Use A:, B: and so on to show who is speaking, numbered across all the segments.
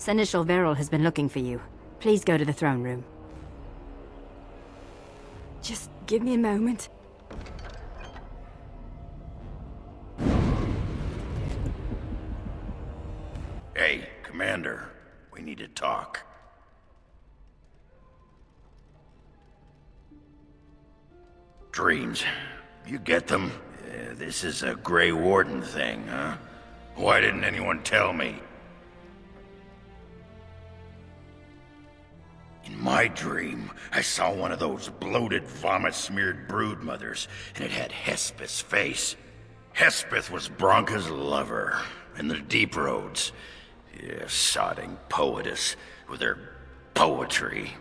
A: Seneschal Viril has been looking for you. Please go to the throne room. Just give me a moment.
B: Hey, Commander. We need to talk. Dreams. You get them? This is a Grey Warden thing, huh? Why didn't anyone tell me? In my dream, I saw one of those bloated, vomit-smeared broodmothers, and it had Hespeth's face. Hespeth was Bronca's lover, in the Deep Roads. Yeah, sodding poetess, with her poetry.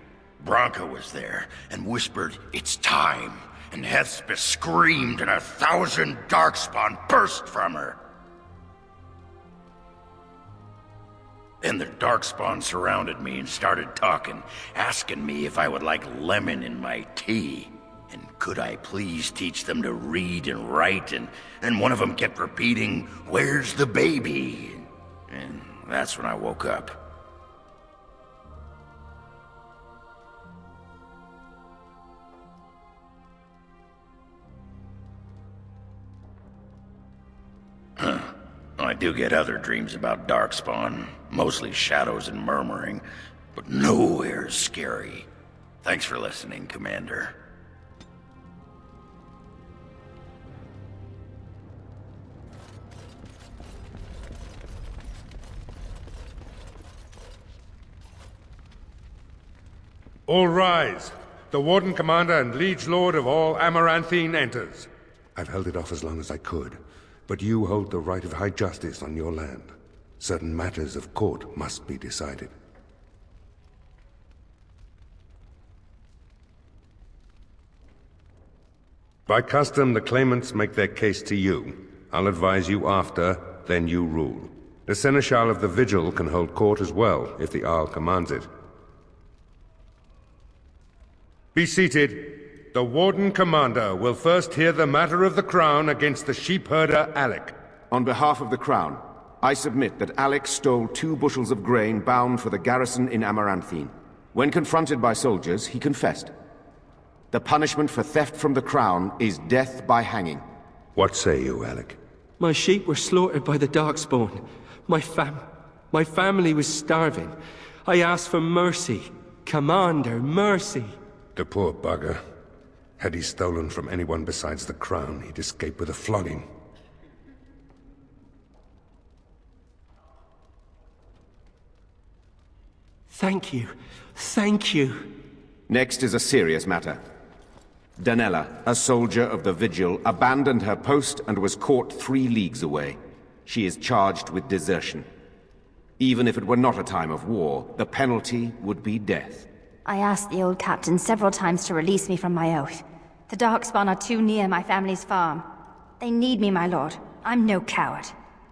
B: Bronca was there, and whispered, "It's time." And Hespeth screamed, and 1,000 darkspawn burst from her. Then the darkspawn surrounded me and started talking, asking me if I would like lemon in my tea. And could I please teach them to read and write, and one of them kept repeating, "Where's the baby?" And that's when I woke up. I do get other dreams about Darkspawn, mostly shadows and murmuring, but nowhere as scary. Thanks for listening, Commander.
C: All rise. The Warden Commander and Liege Lord of all Amaranthine enters. I've held it off as long as I could. But you hold the right of high justice on your land. Certain matters of court must be decided. By custom, the claimants make their case to you. I'll advise you after, then you rule. The Seneschal of the Vigil can hold court as well, if the Arl commands it. Be seated. The Warden Commander will first hear the matter of the Crown against the sheepherder Alec.
D: On behalf of the Crown, I submit that Alec stole 2 bushels of grain bound for the garrison in Amaranthine. When confronted by soldiers, he confessed. The punishment for theft from the Crown is death by hanging.
C: What say you, Alec?
E: My sheep were slaughtered by the Darkspawn. My family was starving. I asked for mercy. Commander, mercy.
C: The poor bugger. Had he stolen from anyone besides the Crown, he'd escape with a flogging.
E: Thank you. Thank you.
D: Next is a serious matter. Danella, a soldier of the Vigil, abandoned her post and was caught 3 leagues away. She is charged with desertion. Even if it were not a time of war, the penalty would be death.
A: I asked the old captain several times to release me from my oath. The Darkspawn are too near my family's farm. They need me, my lord. I'm no coward.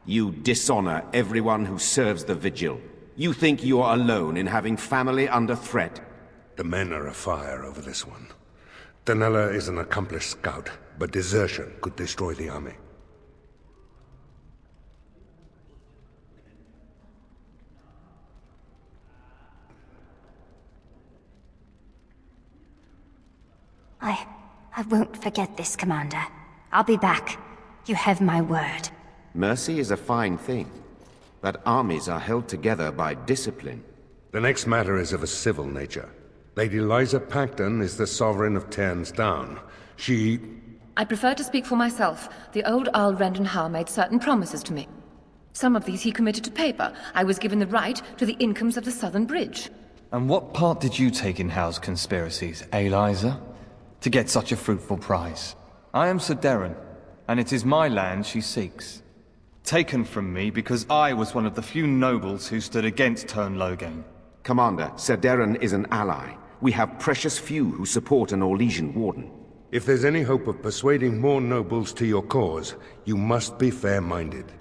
D: You dishonor everyone who serves the Vigil. You think you are alone in having family under threat.
C: The men are afire over this one. Danella is an accomplished scout, but desertion could destroy the army.
A: I won't forget this, Commander. I'll be back. You have my word.
D: Mercy is a fine thing, but armies are held together by discipline.
C: The next matter is of a civil nature. Lady Liza Pacton is the sovereign of Terns Down. She...
F: I prefer to speak for myself. The old Earl Rendenhar made certain promises to me. Some of these he committed to paper. I was given the right to the incomes of the Southern Bridge.
G: And what part did you take in Hal's conspiracies, Liza? To get such a fruitful prize. I am Sir Darren, and it is my land she seeks. Taken from me because I was one of the few nobles who stood against Tern Loghain.
D: Commander, Sir Darren is an ally. We have precious few who support an Orlesian warden.
C: If there's any hope of persuading more nobles to your cause, you must be fair-minded.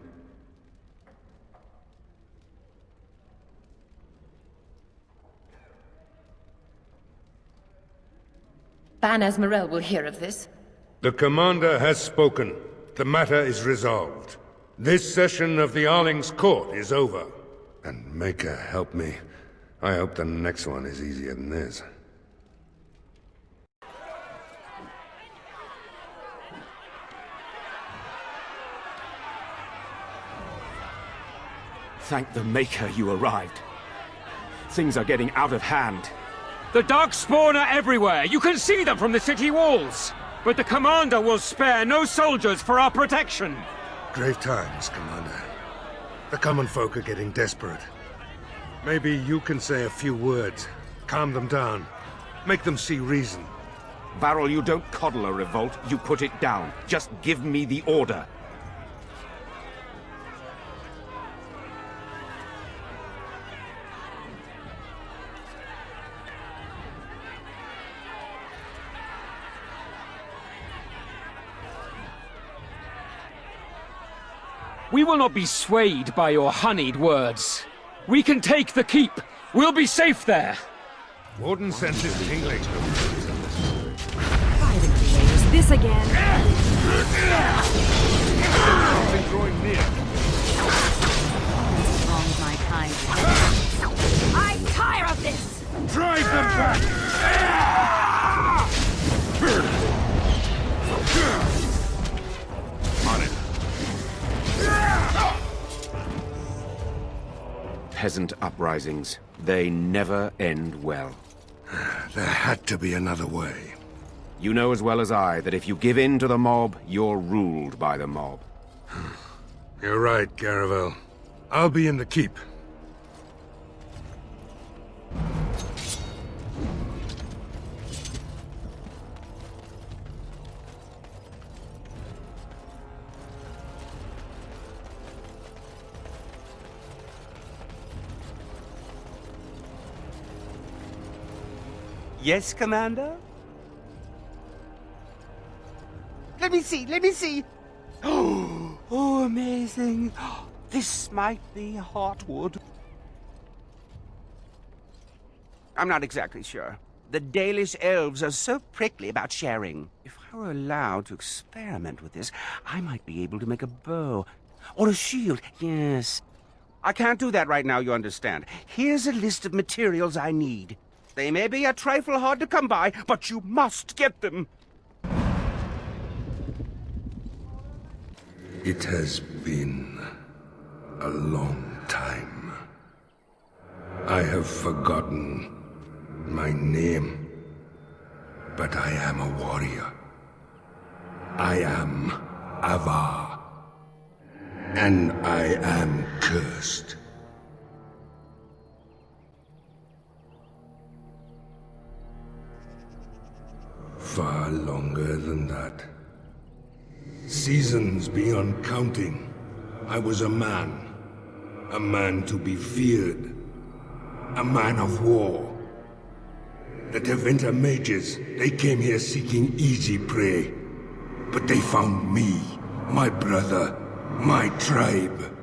F: Ban Esmerel will hear of this.
C: The Commander has spoken. The matter is resolved. This session of the Arling's court is over. And Maker, help me. I hope the next one is easier than this.
D: Thank the Maker you arrived. Things are getting out of hand.
H: The Darkspawn are everywhere. You can see them from the city walls. But the Commander will spare no soldiers for our protection.
C: Grave times, Commander. The common folk are getting desperate. Maybe you can say a few words, calm them down, make them see reason.
D: Varel, you don't coddle a revolt, you put it down. Just give me the order.
H: We will not be swayed by your honeyed words. We can take the keep. We'll be safe there.
C: Warden senses tingling.
I: By the creators, this again.
C: Something drawing near.
A: Wronged my kind.
I: I'm tired of this!
C: Drive them back! On it.
D: Peasant uprisings. They never end well.
C: There had to be another way.
D: You know as well as I that if you give in to the mob, you're ruled by the mob.
C: You're right, Caravel. I'll be in the keep.
J: Yes, Commander? Let me see. Oh, amazing. This might be heartwood. I'm not exactly sure. The Dalish elves are so prickly about sharing. If I were allowed to experiment with this, I might be able to make a bow. Or a shield, yes. I can't do that right now, you understand. Here's a list of materials I need. They may be a trifle hard to come by, but you must get them.
C: It has been a long time. I have forgotten my name, but I am a warrior. I am Avar, and I am cursed. Far longer than that. Seasons beyond counting. I was a man to be feared, a man of war. The Tevinter mages, they came here seeking easy prey, but they found me, my brother, my tribe.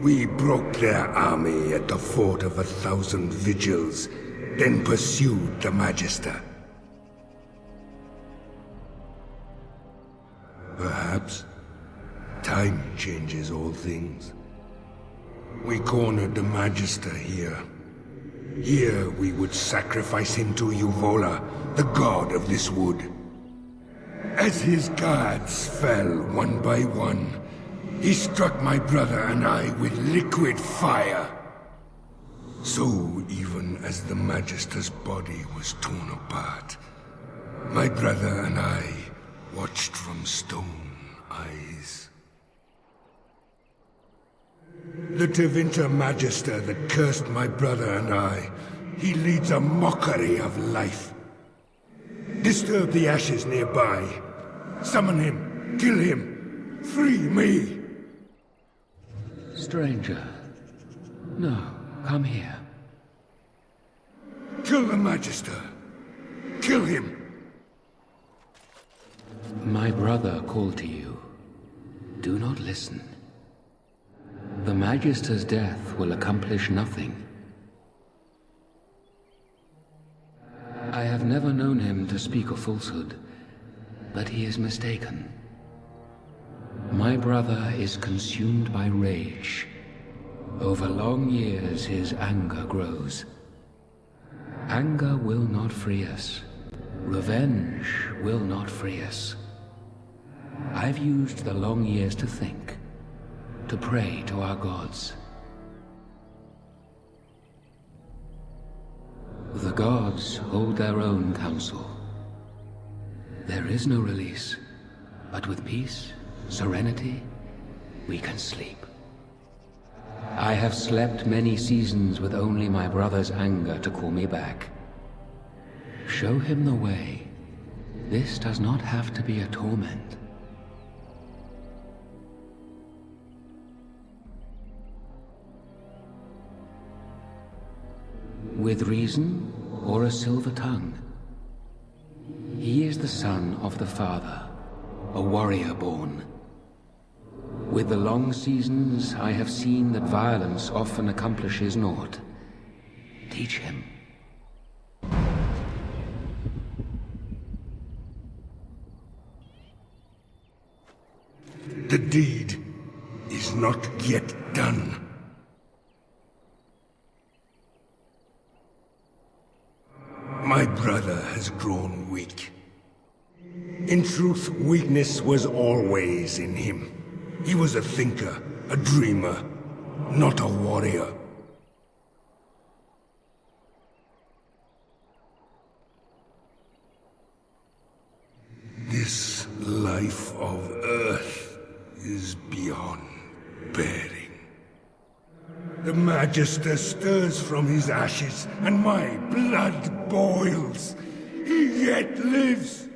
C: We broke their army at the Fort of 1,000 Vigils, then pursued the Magister. Perhaps time changes all things. We cornered the Magister here. Here we would sacrifice him to Uvola, the god of this wood. As his guards fell one by one, he struck my brother and I with liquid fire. So even as the Magister's body was torn apart, my brother and I watched from stone eyes. The Tevinter Magister that cursed my brother and I, he leads a mockery of life. Disturb the ashes nearby. Summon him. Kill him. Free me.
K: Stranger. No, come here.
C: Kill the Magister. Kill him.
K: My brother called to you. Do not listen. The Magister's death will accomplish nothing. I have never known him to speak a falsehood, but he is mistaken. My brother is consumed by rage, Over long years, his anger grows. Anger will not free us. Revenge will not free us. I've used the long years to think, to pray to our gods. The gods hold their own counsel. There is no release, but with peace, serenity, we can sleep. I have slept many seasons with only my brother's anger to call me back. Show him the way. This does not have to be a torment. With reason or a silver tongue. He is the son of the Father, a warrior born. With the long seasons, I have seen that violence often accomplishes naught. Teach him.
C: The deed is not yet done. My brother has grown weak. In truth, weakness was always in him. He was a thinker, a dreamer, not a warrior. This life of Earth is beyond bearing. The Magister stirs from his ashes, and my blood boils. He yet lives.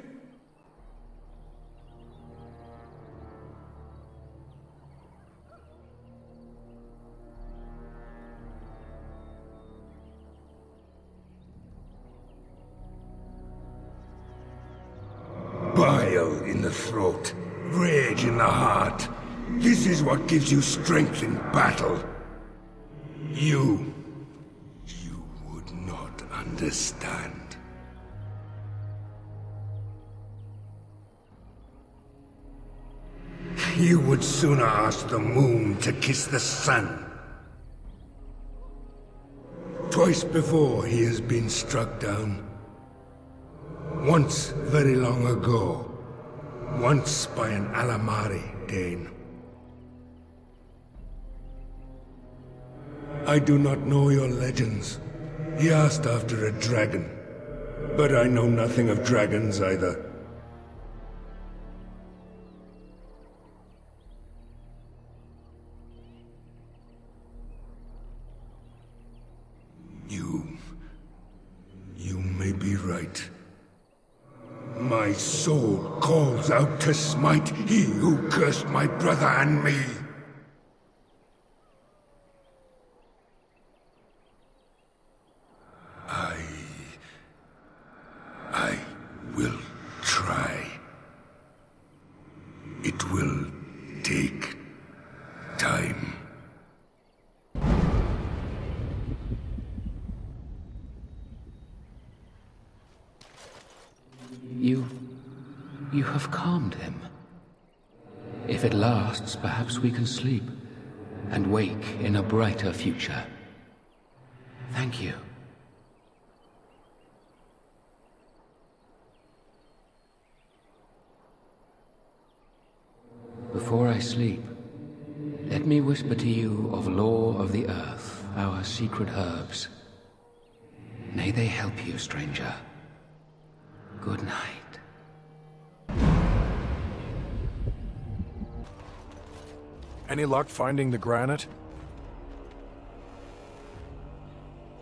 C: Bile in the throat, rage in the heart. This is what gives you strength in battle. You would not understand. You would sooner ask the moon to kiss the sun. Twice before he has been struck down. Once very long ago. Once by an Alamari Dane. I do not know your legends. He asked after a dragon. But I know nothing of dragons either. You may be right. My soul calls out to smite he who cursed my brother and me. I will try. It will take time.
K: You have calmed him. If it lasts, perhaps we can sleep and wake in a brighter future. Thank you. Before I sleep, let me whisper to you of lore of the earth, our secret herbs. May they help you, stranger. Good night.
L: Any luck finding the granite?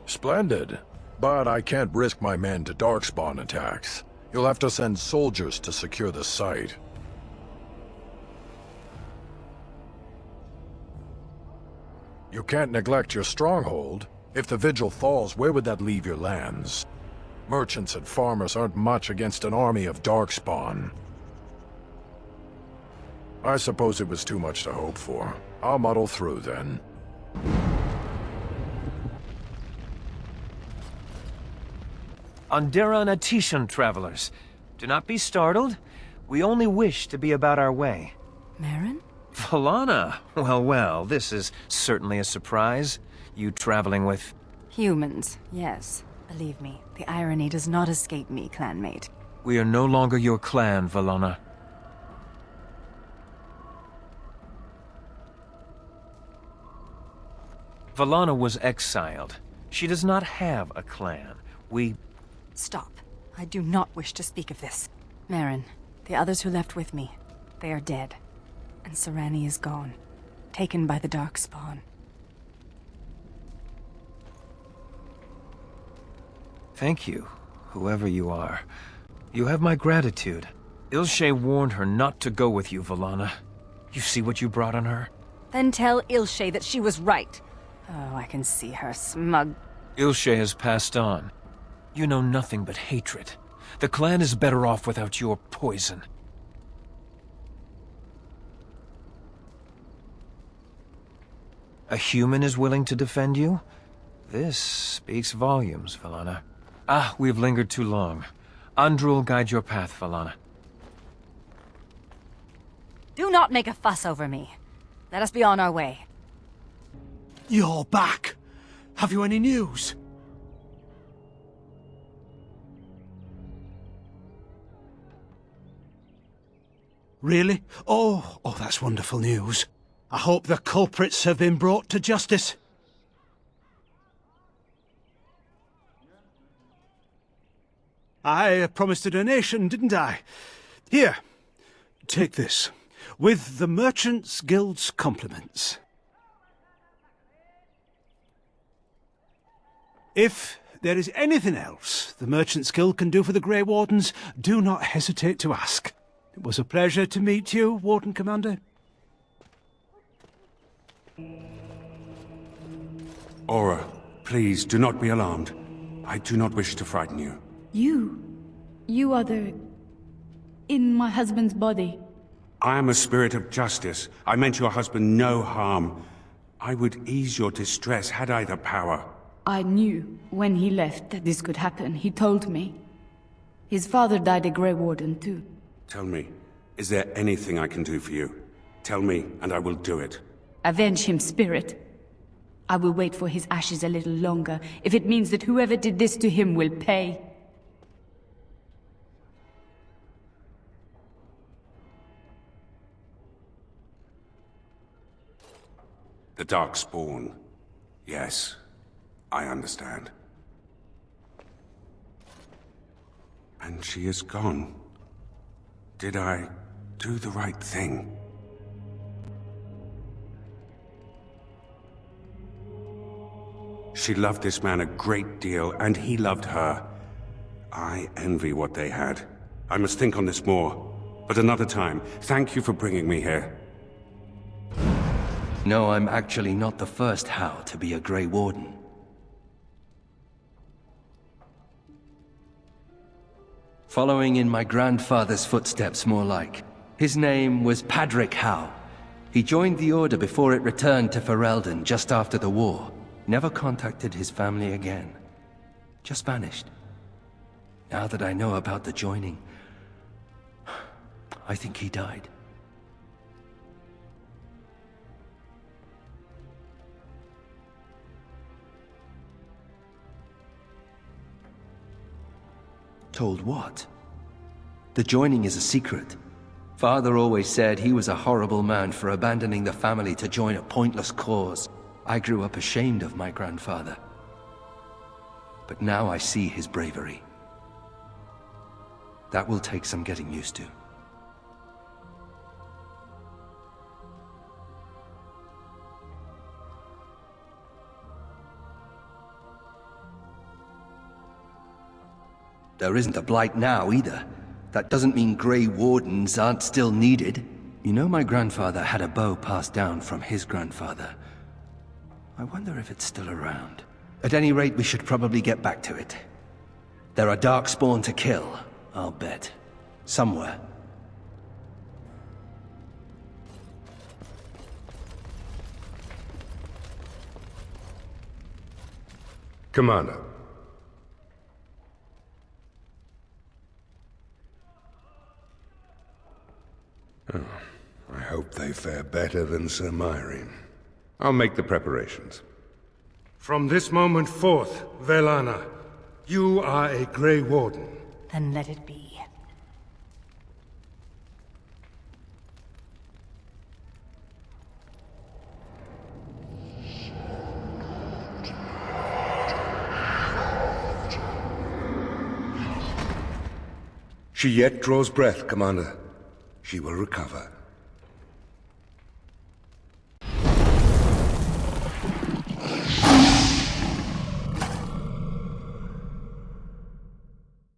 L: Splendid. But I can't risk my men to Darkspawn attacks. You'll have to send soldiers to secure the site. You can't neglect your stronghold. If the Vigil falls, where would that leave your lands? Merchants and farmers aren't much against an army of Darkspawn. I suppose it was too much to hope for. I'll muddle through then.
M: Andera and Atishan travelers. Do not be startled. We only wish to be about our way.
N: Marin?
M: Valana! Well, well, this is certainly a surprise. You traveling with...
A: Humans, yes. Believe me, the irony does not escape me, clanmate.
M: We are no longer your clan, Valana. Valana was exiled. She does not have a clan. We...
A: Stop. I do not wish to speak of this. Marin, the others who left with me, they are dead. And Serani is gone. Taken by the Darkspawn.
M: Thank you, whoever you are. You have my gratitude. Ilshe warned her not to go with you, Valana. You see what you brought on her?
A: Then tell Ilshe that she was right. Oh, I can see her smug.
M: Ilshe has passed on. You know nothing but hatred. The clan is better off without your poison. A human is willing to defend you? This speaks volumes, Valana. Ah, we've lingered too long. Andrew will guide your path, Valana.
A: Do not make a fuss over me. Let us be on our way.
N: You're back. Have you any news? Really? Oh, that's wonderful news. I hope the culprits have been brought to justice. I promised a donation, didn't I? Here, take this. With the Merchants Guild's compliments. If there is anything else the Merchants Guild can do for the Grey Wardens, do not hesitate to ask. It was a pleasure to meet you, Warden Commander.
C: Aura, please do not be alarmed. I do not wish to frighten you.
O: You are in my husband's body.
C: I am a spirit of justice. I meant your husband no harm. I would ease your distress had I the power.
O: I knew when he left that this could happen. He told me. His father died a Grey Warden too.
C: Tell me, is there anything I can do for you? Tell me, and I will do it.
O: Avenge him, spirit. I will wait for his ashes a little longer, if it means that whoever did this to him will pay.
C: The Darkspawn. Yes, I understand. And she is gone. Did I do the right thing? She loved this man a great deal, and he loved her. I envy what they had. I must think on this more. But another time, thank you for bringing me here.
K: No, I'm actually not the first How to be a Grey Warden. Following in my grandfather's footsteps, more like. His name was Padric How. He joined the Order before it returned to Ferelden just after the war. Never contacted his family again. Just vanished. Now that I know about the joining, I think he died. Told what? The joining is a secret. Father always said he was a horrible man for abandoning the family to join a pointless cause. I grew up ashamed of my grandfather. But now I see his bravery. That will take some getting used to. There isn't a blight now, either. That doesn't mean Grey Wardens aren't still needed. You know my grandfather had a bow passed down from his grandfather. I wonder if it's still around. At any rate, we should probably get back to it. There are Darkspawn to kill, I'll bet. Somewhere.
C: Commander. Oh, I hope they fare better than Sir Myri. I'll make the preparations. From this moment forth, Velana, you are a Grey Warden.
A: Then let it be.
C: She yet draws breath, Commander. She will recover.